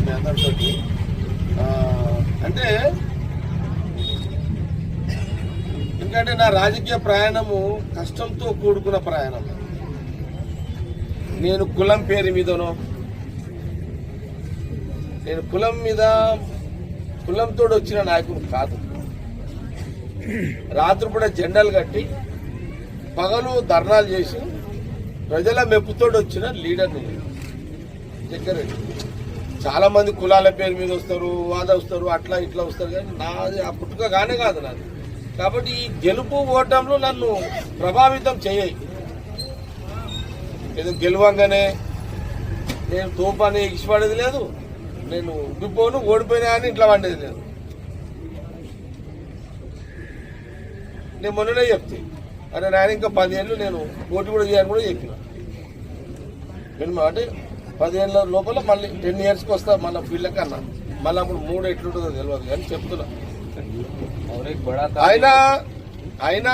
మీ అందరితో. అంటే ఎందుకంటే నా రాజకీయ ప్రయాణము కష్టంతో కూడుకున్న ప్రయాణం. నేను కులం పేరు మీదనో, నేను కులంతో వచ్చిన నాయకుడు కాదు. రాత్రి కూడా జెండాలు కట్టి పగలు ధర్నాలు చేసి ప్రజల మెప్పుతోడు వచ్చిన లీడర్ని జగ్గారెడ్డి. చాలా మంది కులాల పేరు మీద వస్తారు, వస్తారు, అట్లా ఇట్లా వస్తారు, కానీ నాది ఆ పుట్టుకగానే కాదు నాది. కాబట్టి ఈ గెలుపు ఓటంలో నన్ను ప్రభావితం చేయాయి. ఏదో గెలవంగానే నేను తోపాన్ని ఇష్టపడేది లేదు, నేను ఉబ్బిపోను ఓడిపోయినా అని ఇంట్లో వండేది లేదు. నేను మొన్ననే చెప్తే అరే నాయన ఇంకా 10 ఏళ్ళు నేను పోటీ కూడా చేయాలని కూడా చెప్పిన. అంటే 10 ఏళ్ళ లోపల మళ్ళీ 10 ఇయర్స్కి వస్తా మళ్ళీ ఫీల్డ్కి అన్నా. మళ్ళీ అప్పుడు 3 ఎట్లుంటుందో తెలియదు కానీ చెప్తున్నా. అయినా